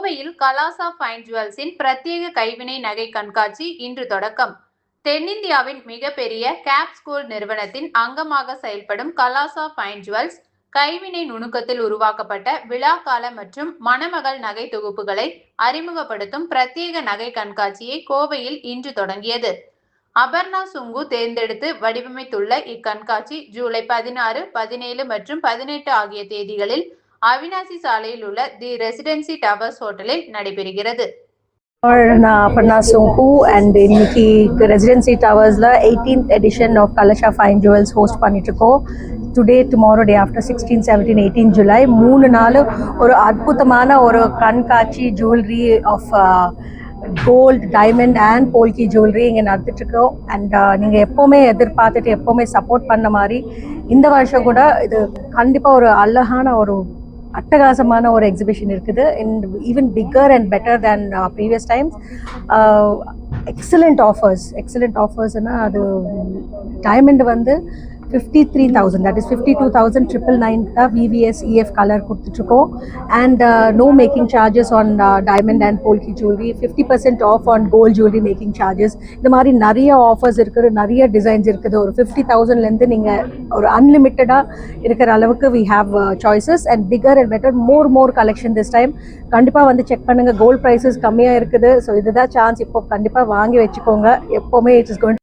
கோவையில் கலாசா ஃபைன் ஜுவல்ஸின் பிரத்யேக கைவினை நகை கண்காட்சி இன்று தொடக்கம். தென்னிந்தியாவின் மிகப்பெரிய கேப் ஸ்கூல் நிறுவனத்தின் அங்கமாக செயல்படும் கலாசா ஃபைன் ஜுவல்ஸ் கைவினை நுணுக்கத்தில் உருவாக்கப்பட்ட விழாக்கால மற்றும் மணமகள் நகை தொகுப்புகளை அறிமுகப்படுத்தும் பிரத்யேக நகை கண்காட்சியை கோவையில் இன்று தொடங்கியது. அபர்ணா சுங்கு தேர்ந்தெடுத்து வடிவமைத்துள்ள இக்கண்காட்சி ஜூலை 16, 17 மற்றும் 18 ஆகிய தேதிகளில் அவினாசி சாலையில் உள்ள தி ரெசிடென்சி டவர்ஸ் ஹோட்டலில் நடைபெறுகிறது. நான் அபர்ணா சுங்கு and இன்னைக்கு ரெசிடென்சி டவர்ஸ்ல 18th edition of Kalasha fine jewels host பண்ணிட்டு இருக்கோம். Today, tomorrow, day after 16, 17, 18 July 3 நாள் ஒரு அற்புதமான ஒரு கண்காட்சி jewellery of gold, diamond and polki jewellery இங்கே நடத்திட்டுருக்கோம். அண்ட் நீங்கள் எப்போவுமே எதிர்பார்த்துட்டு எப்போவுமே சப்போர்ட் பண்ண மாதிரி இந்த வருஷம் கூட இது கண்டிப்பாக ஒரு அழகான ஒரு அட்டகாசமான ஒரு எக்ஸிபிஷன் இருக்குது. And even bigger and better than previous times. Excellent ஆஃபர்ஸ்னால் அது டைமண்ட் வந்து 53,000, that is 52,999 தான் VVS EF கலர் கொடுத்துட்ருக்கோம். And no making charges on diamond and polki jewellery, 50% off on gold jewellery making charges. இந்த மாதிரி நிறைய ஆஃபர்ஸ் இருக்குது, நிறைய டிசைன்ஸ் இருக்குது. ஒரு 50,000லேருந்து நீங்கள் ஒரு அன்லிமிட்டடாக இருக்கிற அளவுக்கு we have choices and bigger and better, more collection this time. கண்டிப்பாக வந்து செக் பண்ணுங்கள். கோல்ட் ப்ரைஸஸ் கம்மியாக இருக்குது. ஸோ இதுதான் சான்ஸ். இப்போ கண்டிப்பாக வாங்கி வச்சுக்கோங்க. எப்போவுமே இட் இஸ் கோயிங்